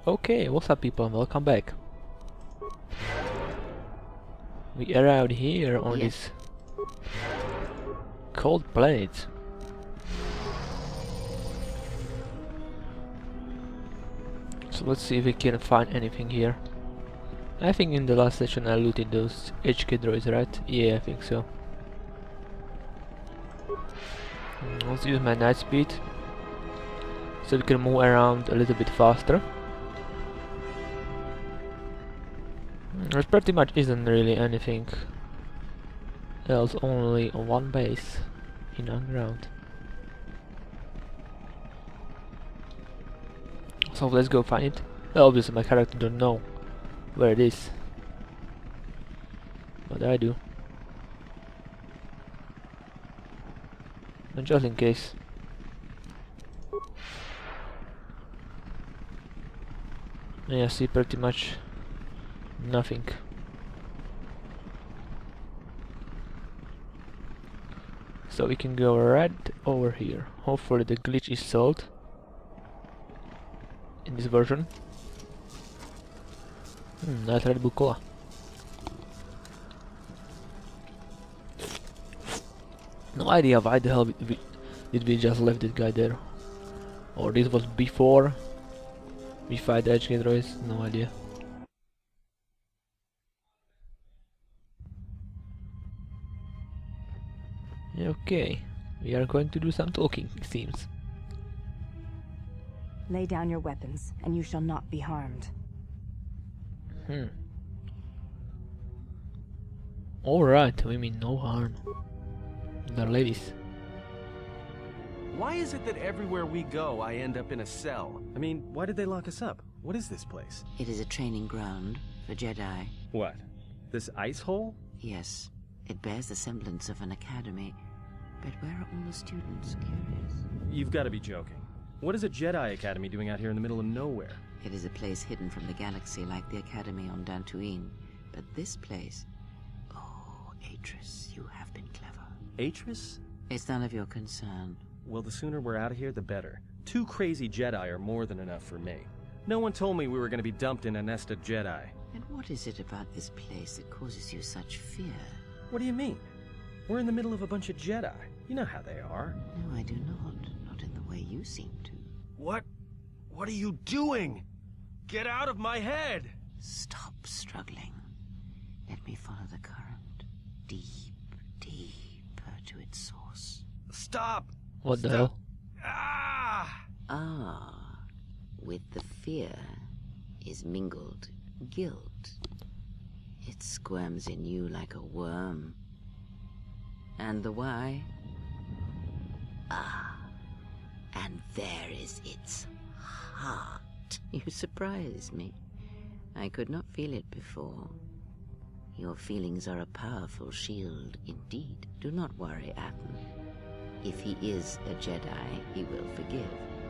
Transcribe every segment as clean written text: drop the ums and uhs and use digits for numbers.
Okay, what's up people, welcome back. We are out here on this cold plate. So let's see if we can find anything here. I think in the last session I looted those HK droids, right? Yeah, I think so. Let's use my night speed so we can move around a little bit faster. There pretty much isn't really anything else, only one base in underground. So let's go find it. Obviously my character don't know where it is, but I do. And just in case. Yeah, I see pretty much nothing. So we can go right over here. Hopefully the glitch is solved in this version. Nice Red Bull Cola. No idea why the hell did we just left that guy there. Or this was before we fight the HK droids, no idea. Okay, we are going to do some talking, it seems. Lay down your weapons, and you shall not be harmed. Alright, we mean no harm. The ladies. Why is it that everywhere we go, I end up in a cell? I mean, why did they lock us up? What is this place? It is a training ground for Jedi. What? This ice hole? Yes, it bears the semblance of an academy. But where are all the students? Curious. You've got to be joking. What is a Jedi Academy doing out here in the middle of nowhere? It is a place hidden from the galaxy like the academy on Dantooine. But this place... Oh, Atris, you have been clever. Atris? It's none of your concern. Well, the sooner we're out of here, the better. 2 crazy Jedi are more than enough for me. No one told me we were going to be dumped in a nest of Jedi. And what is it about this place that causes you such fear? What do you mean? We're in the middle of a bunch of Jedi. You know how they are. No, I do not. Not in the way you seem to. What? What are you doing? Get out of my head! Stop struggling. Let me follow the current. Deep, deeper to its source. Stop! What the hell? Ah! Ah, with the fear is mingled guilt. It squirms in you like a worm. And the why? Ah, and there is its heart. You surprise me. I could not feel it before. Your feelings are a powerful shield indeed. Do not worry, Atten. If he is a Jedi, he will forgive.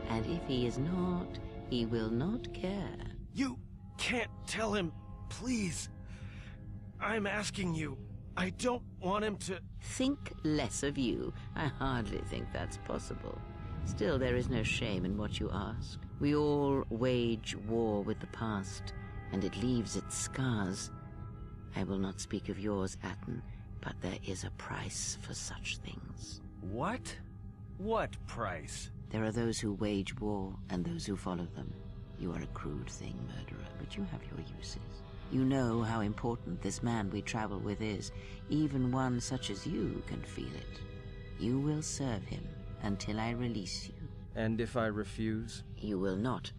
And if he is not, he will not care. You can't tell him, please. I'm asking you. I don't want him to... Think less of you. I hardly think that's possible. Still, there is no shame in what you ask. We all wage war with the past, and it leaves its scars. I will not speak of yours, Atten, but there is a price for such things. What? What price? There are those who wage war, and those who follow them. You are a crude thing, murderer, but you have your uses. You know how important this man we travel with is. Even one such as you can feel it. You will serve him until I release you. And if I refuse? You will not.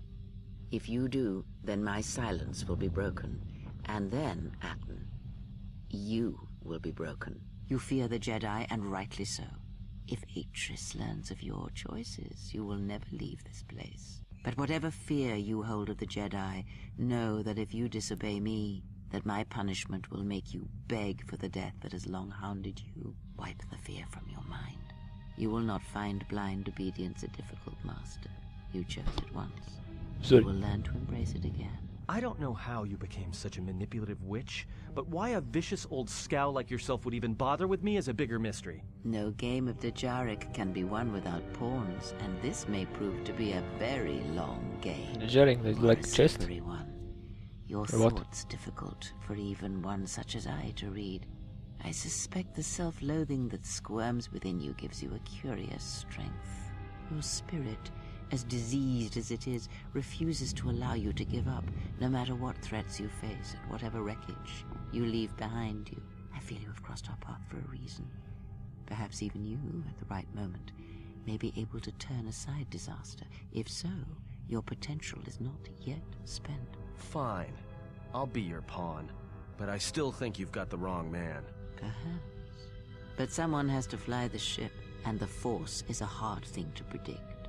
If you do, then my silence will be broken. And then, Atten, you will be broken. You fear the Jedi, and rightly so. If Atris learns of your choices, you will never leave this place. But whatever fear you hold of the Jedi, know that if you disobey me, that my punishment will make you beg for the death that has long hounded you. Wipe the fear from your mind. You will not find blind obedience a difficult master. You chose it once. Sorry. You will learn to embrace it again. I don't know how you became such a manipulative witch, but why a vicious old scow like yourself would even bother with me is a bigger mystery. No game of Dejaric can be won without pawns, and this may prove to be a very long game. Jarring is Or like a chest. slippery one. Your Or what? thought's difficult for even one such as I to read. I suspect the self-loathing that squirms within you gives you a curious strength. Your spirit, as diseased as it is, refuses to allow you to give up, no matter what threats you face and whatever wreckage you leave behind you. I feel you have crossed our path for a reason. Perhaps even you, at the right moment, may be able to turn aside disaster. If so, your potential is not yet spent. Fine. I'll be your pawn. But I still think you've got the wrong man. Perhaps. But someone has to fly the ship, and the Force is a hard thing to predict.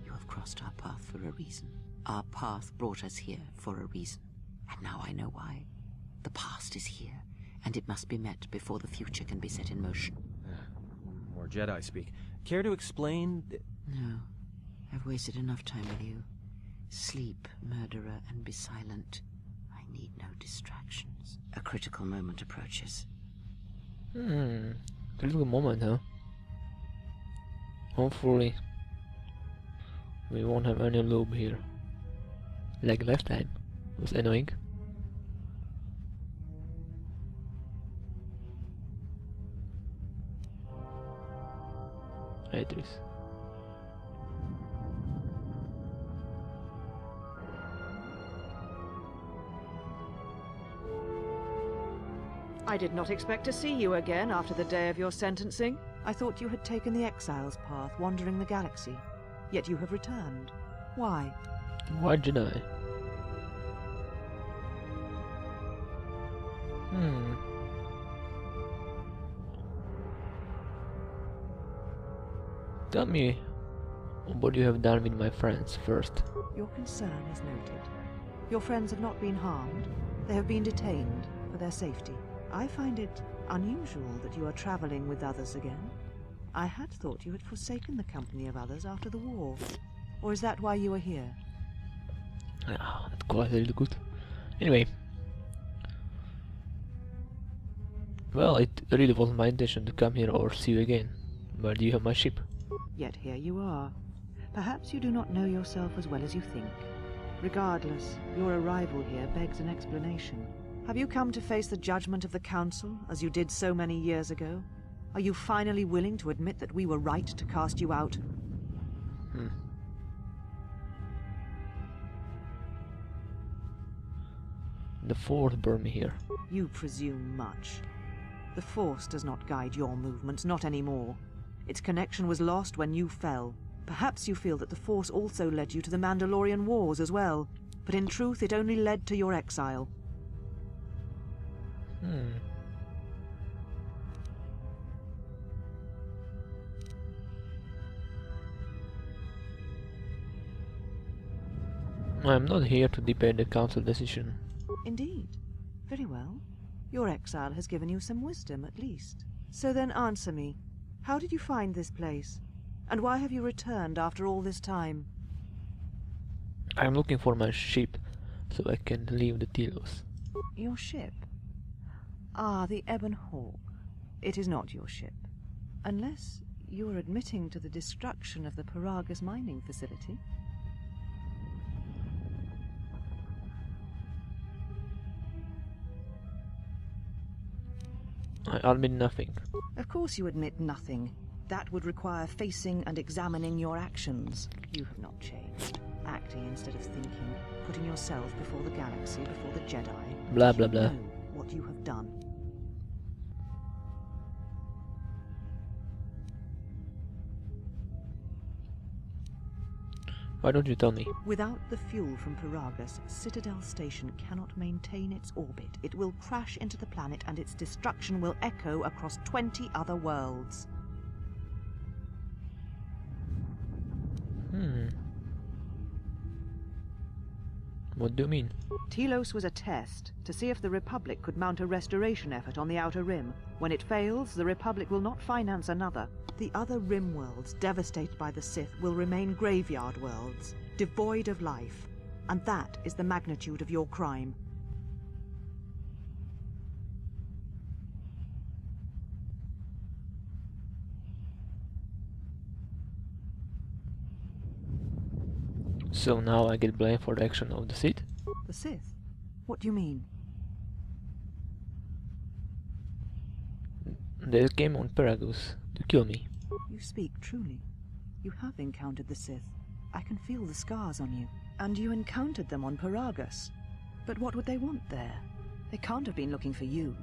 You have crossed our path for a reason. Our path brought us here for a reason. And now I know why. The past is here, and it must be met before the future can be set in motion. More Jedi speak. Care to explain? No. I've wasted enough time with you. Sleep, murderer, and be silent. I need no distractions. A critical moment approaches. Critical moment, huh? Hopefully we won't have any loop here. Like last time. It was annoying. Atris. I did not expect to see you again after the day of your sentencing. I thought you had taken the Exile's path, wandering the galaxy. Yet you have returned. Why? Why did I? Tell me what you have done with my friends first. Your concern is noted. Your friends have not been harmed. They have been detained for their safety. I find it unusual that you are traveling with others again. I had thought you had forsaken the company of others after the war. Or is that why you are here? Ah, that's quite really good. Anyway. Well, it really wasn't my intention to come here or see you again. Where do you have my ship? Yet here you are. Perhaps you do not know yourself as well as you think. Regardless, your arrival here begs an explanation. Have you come to face the judgment of the Council, as you did so many years ago? Are you finally willing to admit that we were right to cast you out? The Force burned me here. You presume much. The Force does not guide your movements, not anymore. Its connection was lost when you fell. Perhaps you feel that the Force also led you to the Mandalorian Wars as well, but in truth it only led to your exile. I'm not here to debate the Council decision. Indeed. Very well. Your exile has given you some wisdom, at least. So then answer me. How did you find this place? And why have you returned after all this time? I'm looking for my ship, so I can leave the Telos. Your ship? Ah, the Ebon Hawk. It is not your ship. Unless you are admitting to the destruction of the Paragus mining facility. I admit nothing. Of course you admit nothing. That would require facing and examining your actions. You have not changed. Acting instead of thinking, putting yourself before the galaxy, before the Jedi. Blah blah blah. You know what you have done. Why don't you tell me? Without the fuel from Paragus, Citadel Station cannot maintain its orbit. It will crash into the planet and its destruction will echo across 20 other worlds. What do you mean? Telos was a test to see if the Republic could mount a restoration effort on the Outer Rim. When it fails, the Republic will not finance another. The other Rim worlds, devastated by the Sith, will remain graveyard worlds, devoid of life. And that is the magnitude of your crime. So now I get blamed for the action of the Sith? The Sith? What do you mean? They came on Paragus to kill me. You speak truly. You have encountered the Sith. I can feel the scars on you. And you encountered them on Paragus. But what would they want there? They can't have been looking for you.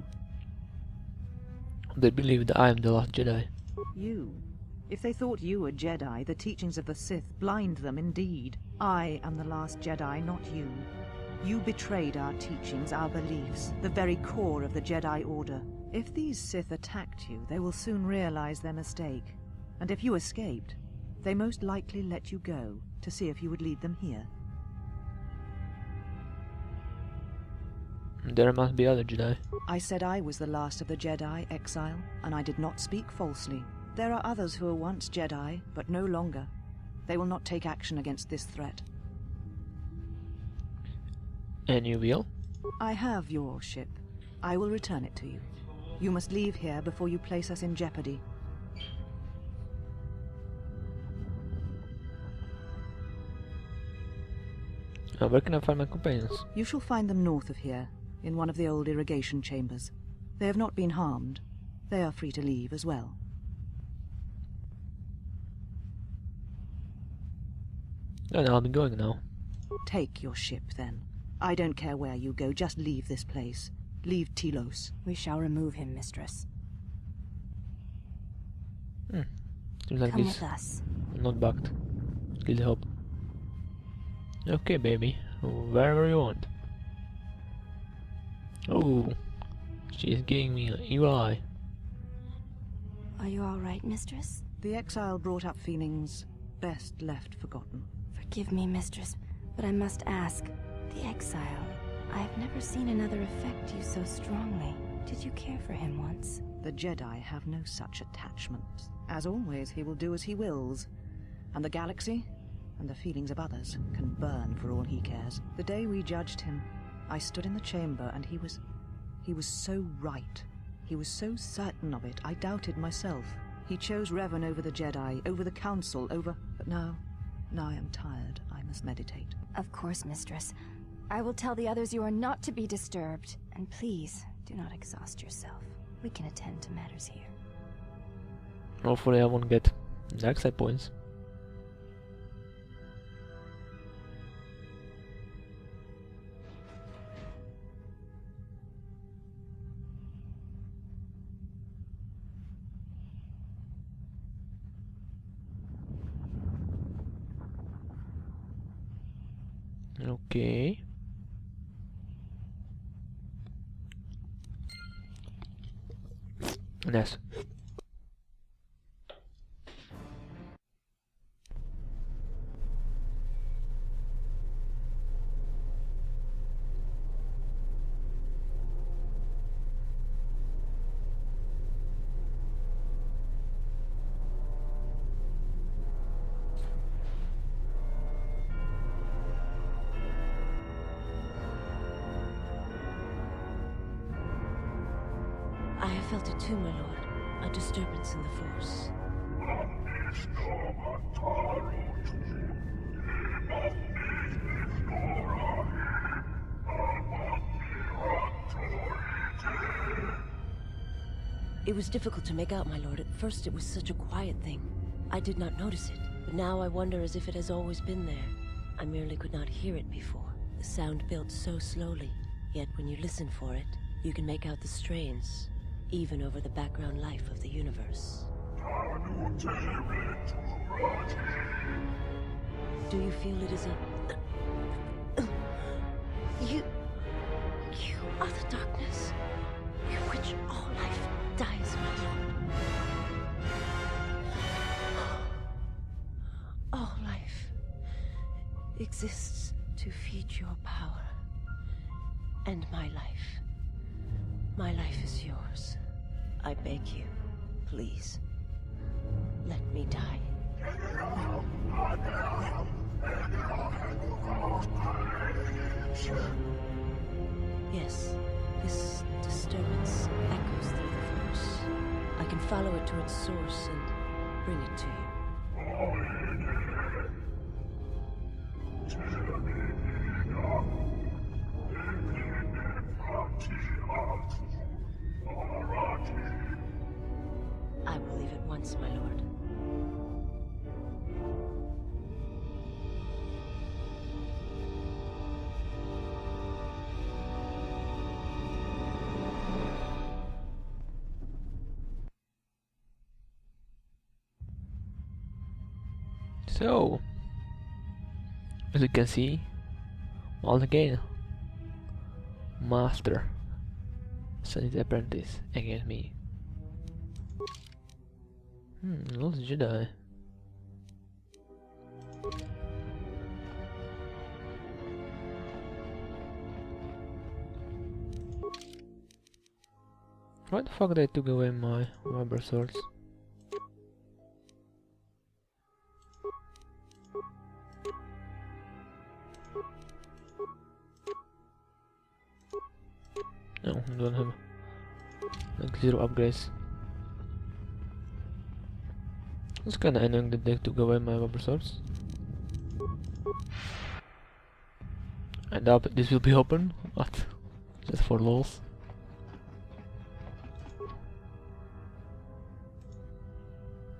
They believe that I am the last Jedi. You? If they thought you were Jedi, the teachings of the Sith blind them indeed. I am the last Jedi, not you. You betrayed our teachings, our beliefs, the very core of the Jedi Order. If these Sith attacked you, they will soon realize their mistake. And if you escaped, they most likely let you go to see if you would lead them here. There must be other Jedi. I said I was the last of the Jedi, Exile, and I did not speak falsely. There are others who were once Jedi, but no longer. They will not take action against this threat. And you will? I have your ship. I will return it to you. You must leave here before you place us in jeopardy. Where can I find my companions? You shall find them north of here, in one of the old irrigation chambers. They have not been harmed. They are free to leave as well. Then I'll be going now. Take your ship, then. I don't care where you go, just leave this place. Leave Telos. We shall remove him, mistress. Seems like Come this. with us. I'm not bugged. Need help. Okay, baby. Wherever you want. Oh, she's giving me an evil eye. Are you all right, mistress? The exile brought up feelings best left forgotten. Forgive me, mistress, but I must ask. The exile. I have never seen another affect you so strongly. Did you care for him once? The Jedi have no such attachments. As always, he will do as he wills. And the galaxy, and the feelings of others, can burn for all he cares. The day we judged him, I stood in the chamber and he was so right. He was so certain of it, I doubted myself. He chose Revan over the Jedi, over the Council, over... But now I am tired. I must meditate. Of course, mistress. I will tell the others you are not to be disturbed. And please, do not exhaust yourself. We can attend to matters here. Hopefully I won't get dark side points. Okay. Nice. I have felt it too, my lord. A disturbance in the Force. It was difficult to make out, my lord. At first it was such a quiet thing. I did not notice it, but now I wonder as if it has always been there. I merely could not hear it before. The sound built so slowly, yet when you listen for it, you can make out the strains, even over the background life of the universe. Do you feel it is a... You are the darkness, in which all life dies, my lord. All life exists to feed your power. And my life. My life is yours. I beg you, please, let me die. Yes, this disturbance echoes through the Force. I can follow it to its source and bring it to you. I will leave at once, my lord. So, as you can see, once again, Master sent his apprentice against me. Lost Jedi. Why the fuck they took away my rubber swords? No, I don't have like 0 upgrades. It's kinda annoying that they took away my rubber swords. I doubt this will be open, but just for lols.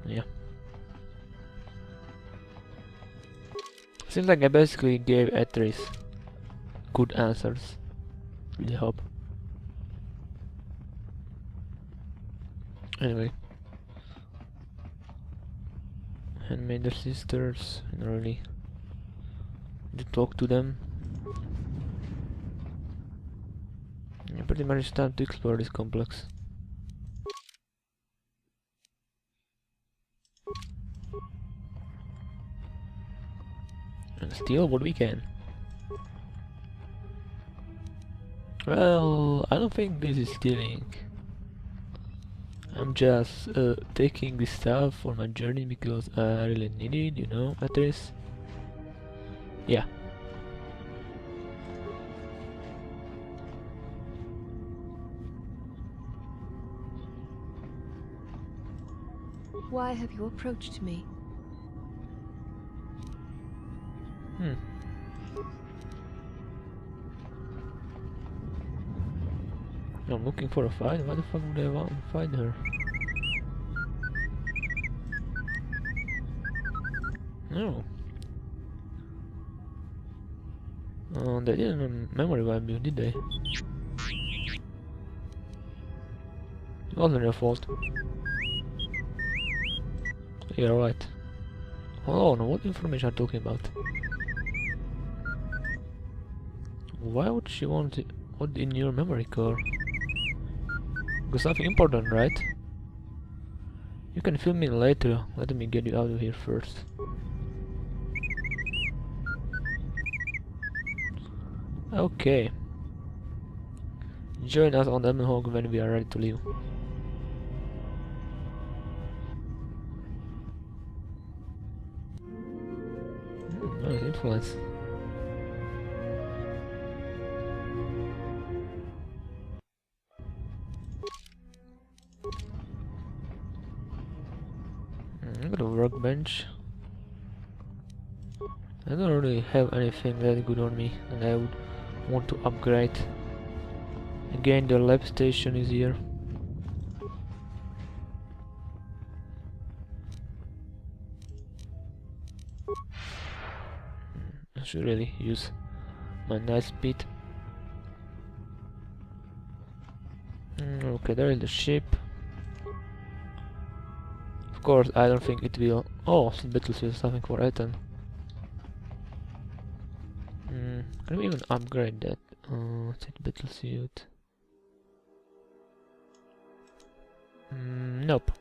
Yeah. Seems like I basically gave Atris good answers. Really hope. Anyway. Handmaid their sisters, and really to talk to them. Yeah, pretty much it's time to explore this complex. And steal what we can. Well, I don't think this is stealing. I'm just taking this stuff for my journey because I really need it, you know, Atris. Yeah. Why have you approached me? I'm looking for a fight. Why the fuck would I want to fight her? No. They didn't memory wipe you, did they? It wasn't your fault. You're right. Hold on, what information are you talking about? Why would she want it? What in your memory core? Because something important, right? You can fill me in later. Let me get you out of here first. Okay. Join us on the Hog when we are ready to leave. Nice influence. I got a workbench. I don't really have anything that good on me and I would want to upgrade. Again, the lab station is here. I should really use my nice speed. Okay, there is the ship. Of course, I don't think it will. Oh, battlefield, something for Ethan. Can we even upgrade that? Set battlesuit. Nope.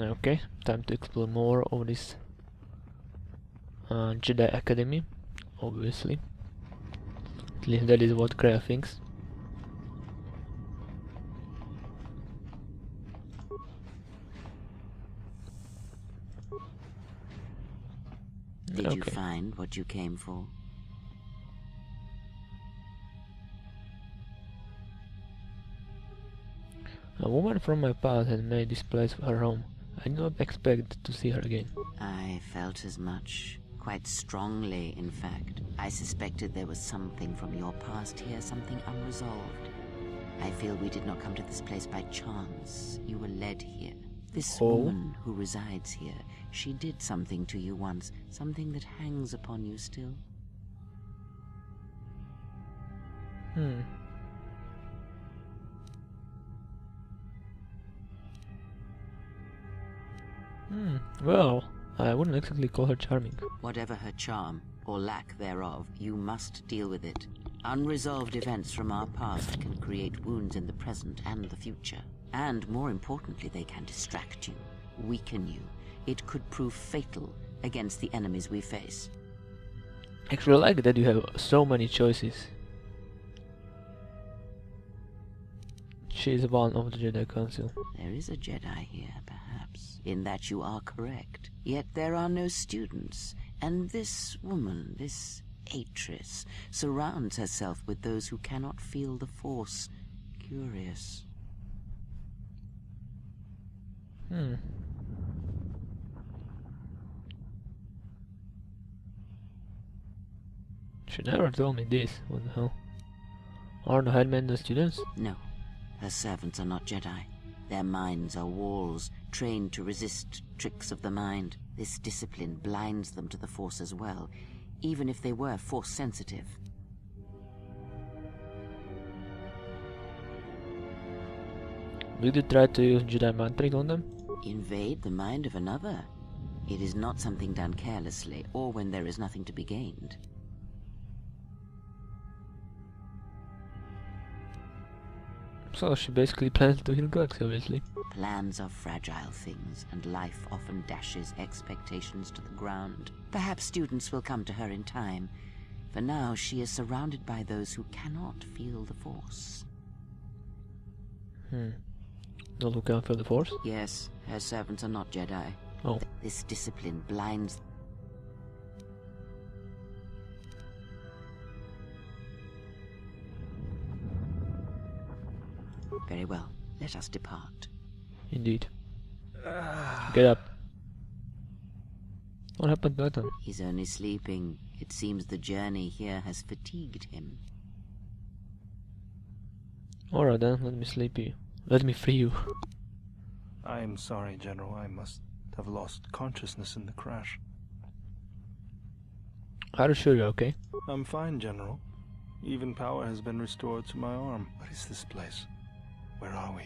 Okay, time to explore more of this Jedi Academy. obviously. At least that is what Kreia thinks. Did you Okay. find what you came for? A woman from my past had made this place her home. I did not expect to see her again. I felt as much. Quite strongly, in fact. I suspected there was something from your past here, something unresolved. I feel we did not come to this place by chance. You were led here. This Oh. woman who resides here, she did something to you once, something that hangs upon you still. Hmm. Well, I wouldn't exactly call her charming. Whatever her charm, or lack thereof, you must deal with it. Unresolved events from our past can create wounds in the present and the future. And more importantly, they can distract you, weaken you. It could prove fatal against the enemies we face. Actually, I like that you have so many choices. She is one of the Jedi Council. There is a Jedi here, perhaps, in that you are correct. Yet there are no students, and this woman, this Atris, surrounds herself with those who cannot feel the Force. Curious. She never told me this. What the hell? Are the headmen the students? No, her servants are not Jedi. Their minds are walls, trained to resist tricks of the mind. This discipline blinds them to the Force as well, even if they were Force-sensitive. Did you try to use Jedi mind trick on them? Invade the mind of another? It is not something done carelessly, or when there is nothing to be gained. So she basically plans to heal Galaxy, obviously. Plans are fragile things, and life often dashes expectations to the ground. Perhaps students will come to her in time. For now, she is surrounded by those who cannot feel the Force. Not who can feel the Force? Yes, her servants are not Jedi. Oh. This discipline blinds. Very well, let us depart. Indeed. Get up. What happened to Ethan? He's only sleeping. It seems the journey here has fatigued him. Alright then, let me sleep you. Let me free you. I'm sorry, General. I must have lost consciousness in the crash. Are you sure you're okay? I'm fine, General. Even power has been restored to my arm. What is this place? Where are we?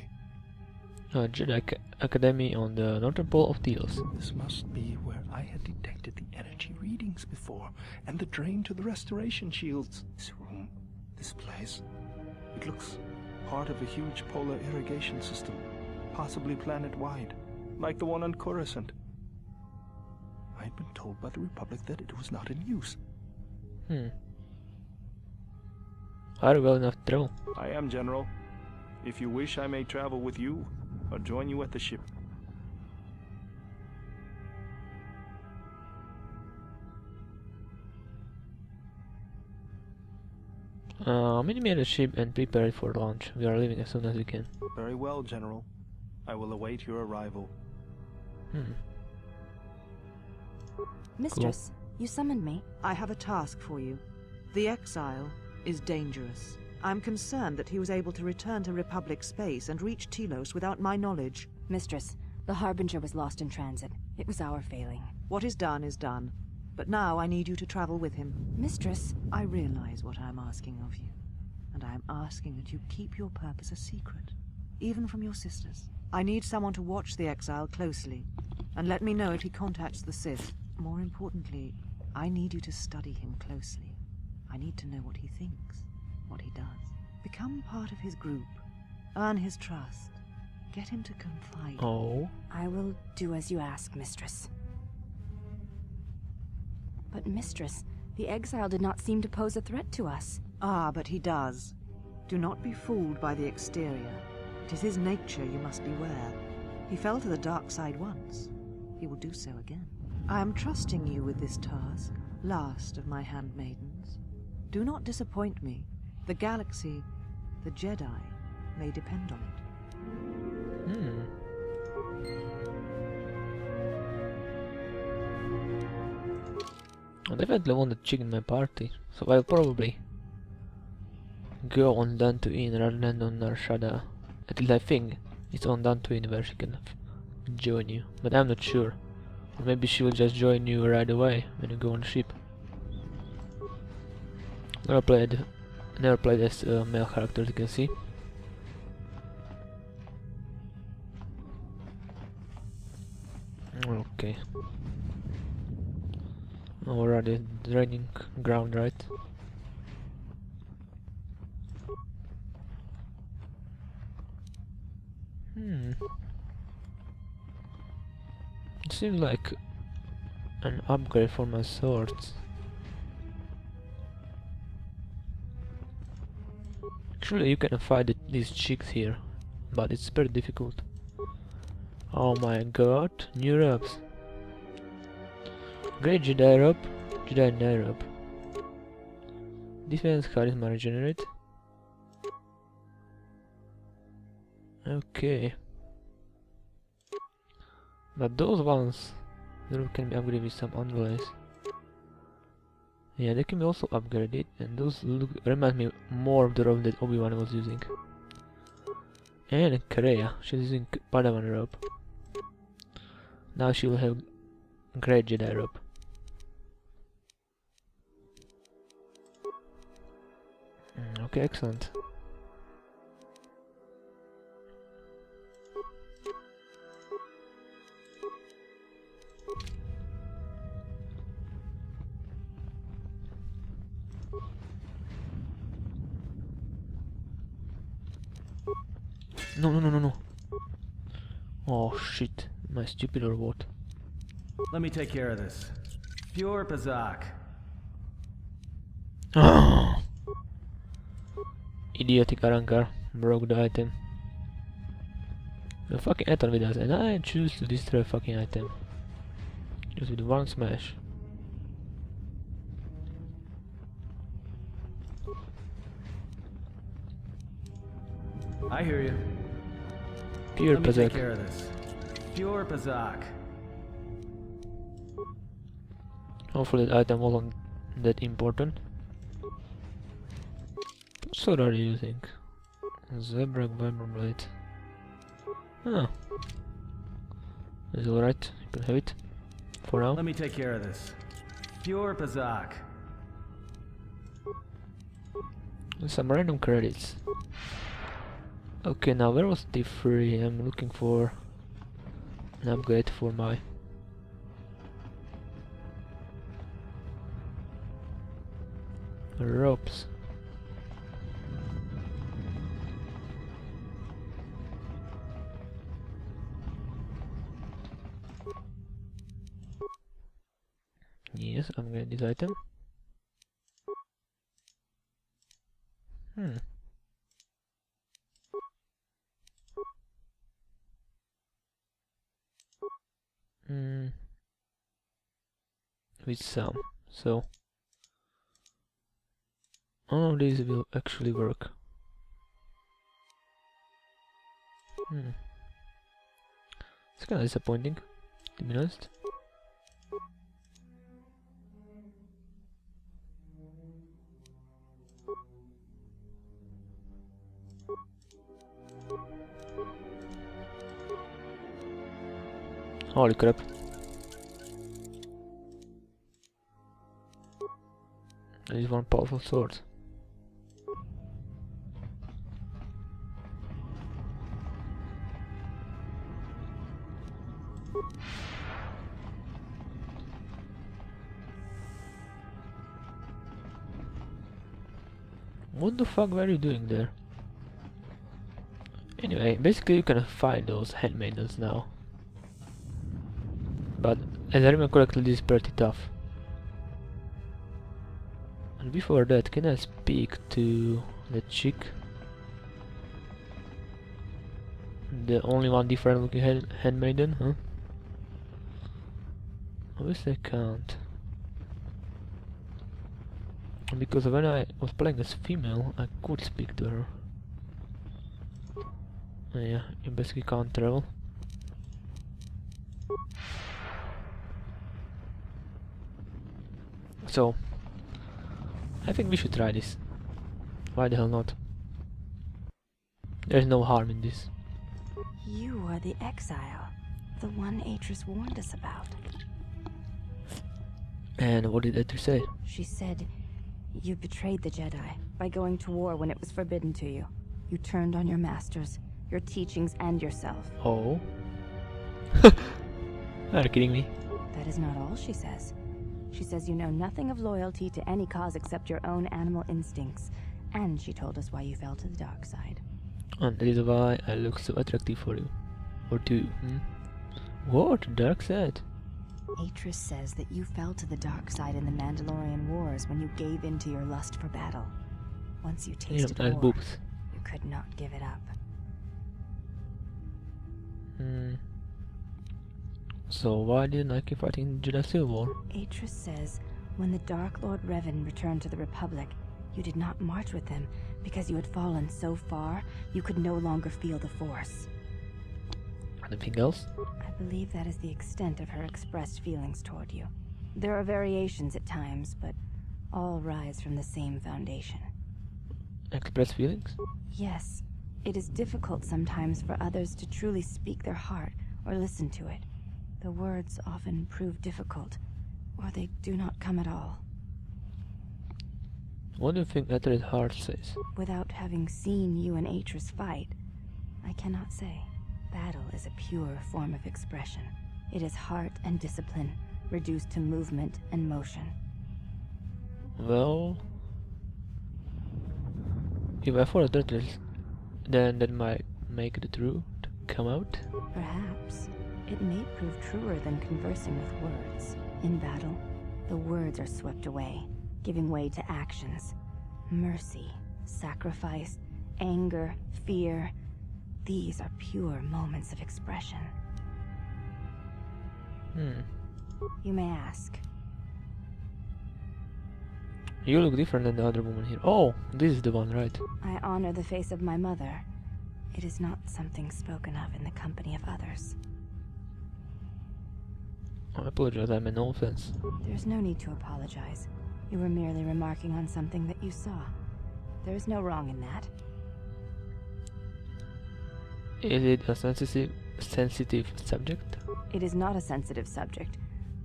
Jedi Academy on the northern pole of Telos. This must be where I had detected the energy readings before, and the drain to the restoration shields. This room, this place, it looks part of a huge polar irrigation system, possibly planet-wide, like the one on Coruscant. I'd been told by the Republic that it was not in use. Are you well enough to travel? I am, General. If you wish, I may travel with you, or join you at the ship. Meet me at the ship and prepare it for launch. We are leaving as soon as we can. Very well, General. I will await your arrival. Mistress, you summoned me. I have a task for you. The Exile is dangerous. I'm concerned that he was able to return to Republic space and reach Telos without my knowledge. Mistress, the Harbinger was lost in transit. It was our failing. What is done is done. But now I need you to travel with him. Mistress, I realize what I'm asking of you. And I am asking that you keep your purpose a secret, even from your sisters. I need someone to watch the Exile closely, and let me know if he contacts the Sith. More importantly, I need you to study him closely. I need to know what he thinks, what he does. Become part of his group. Earn his trust. Get him to confide. Oh. I will do as you ask, Mistress. But Mistress, The Exile did not seem to pose a threat to us. Ah, but he does. Do not be fooled by the exterior. It is his nature you must beware. He fell to the dark side once. He will do so again. I am trusting you with this task, last of my handmaidens. Do not disappoint me. The galaxy, the Jedi, may depend on it. I definitely want the chick in my party, so I'll probably go on Dantooine rather than on Narshada. At least I think it's on Dantooine where she can join you, but I'm not sure. Or maybe she will just join you right away when you go on the ship. Never played as a male character, as you can see. Okay. Already draining ground, right? It seems like an upgrade for my swords. Actually, you can fight these chicks here, but it's very difficult. Oh my god, new robes. Great Jedi robe, Jedi Knight robe. Defense, charisma, regenerate. Okay. But those ones, they can be upgraded with some underlays. Yeah, they can be also upgraded, and those remind me more of the robe that Obi-Wan was using. And Kreia, she's using Padawan robe. Now she will have Great Jedi robe. Okay, excellent. No. Oh shit, my stupid or what? Let me take care of this. Pure Pazak. Idiotic Arrancar broke the item. The fucking item with us, and I choose to destroy a fucking item. Just with one smash. I hear you. Pure Let me take Pazak. care of this. Pure Pazak. Hopefully that item wasn't that important. What sword are you using? Zebra Viper Blade. Oh. It's alright, you can have it. For now. Let me take care of this. Pure Pazak. Some random credits. Okay, now where was D3? I'm looking for an upgrade for my ropes. Yes, upgrade this item. With some, so all of these will actually work. It's kinda disappointing, to be honest. Holy crap. There is one powerful sword. What the fuck were you doing there? Anyway, basically you can fight those handmaidens now. But as I remember correctly, this is pretty tough. And before that, can I speak to the chick? The only one different looking handmaiden, huh? Obviously I can't. Because when I was playing as female, I could speak to her. Yeah, you basically can't travel. So, I think we should try this. Why the hell not? There's no harm in this. You are the Exile, the one Atris warned us about. And what did Atris say? She said you betrayed the Jedi by going to war when it was forbidden to you. You turned on your masters, your teachings, and yourself. Oh? Are you kidding me? That is not all she says. She says you know nothing of loyalty to any cause except your own animal instincts. And she told us why you fell to the dark side. And that is why I look so attractive for you. Or to you, hmm? What? Dark side? Atris says that you fell to the dark side in the Mandalorian Wars when you gave in to your lust for battle. Once you You tasted have nice war, boobs. you could not give it up. So why didn't I keep fighting in Jedi Civil War? Atris says when the Dark Lord Revan returned to the Republic, you did not march with them because you had fallen so far you could no longer feel the Force. Anything else? I believe that is the extent of her expressed feelings toward you. There are variations at times, but all rise from the same foundation. Express feelings? Yes, it is difficult sometimes for others to truly speak their heart or listen to it. The words often prove difficult, or they do not come at all. What do you think Atris' heart says? Without having seen you and Atris fight, I cannot say. Battle is a pure form of expression. It is heart and discipline, reduced to movement and motion. Well... if I follow Atris, then that might make the truth come out. Perhaps. It may prove truer than conversing with words. In battle, the words are swept away, giving way to actions. Mercy, sacrifice, anger, fear. These are pure moments of expression. You may ask. You look different than the other woman here. Oh, this is the one, right? I honor the face of my mother. It is not something spoken of in the company of others. I apologize, I meant no offense. There's no need to apologize. You were merely remarking on something that you saw. There is no wrong in that. Is it a sensitive subject? It is not a sensitive subject,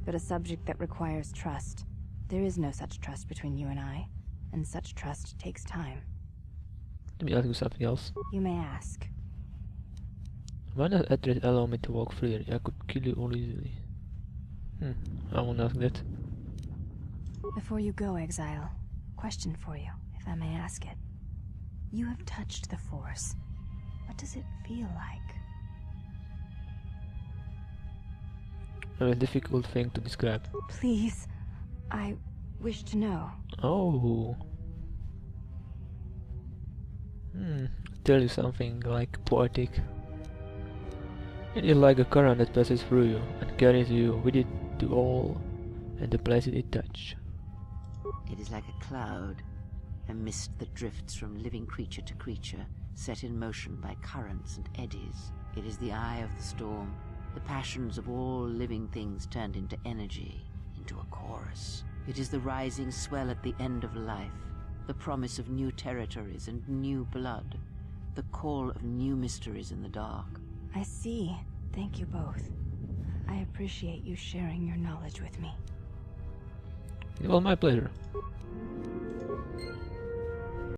but a subject that requires trust. There is no such trust between you and I, and such trust takes time. Let me ask you something else. You may ask. Why does Atris allow me to walk freely? I could kill you all easily. I won't ask that. Before you go, Exile, question for you, if I may ask it. You have touched the Force. What does it feel like? A difficult thing to describe. Please, I wish to know. Oh. Tell you something like poetic. It is like a current that passes through you and carries you with it to all and the places it touches. It is like a cloud, a mist that drifts from living creature to creature, set in motion by currents and eddies. It is the eye of the storm, the passions of all living things turned into energy, into a chorus. It is the rising swell at the end of life, the promise of new territories and new blood, the call of new mysteries in the dark. I see. Thank you both. I appreciate you sharing your knowledge with me. It was my pleasure.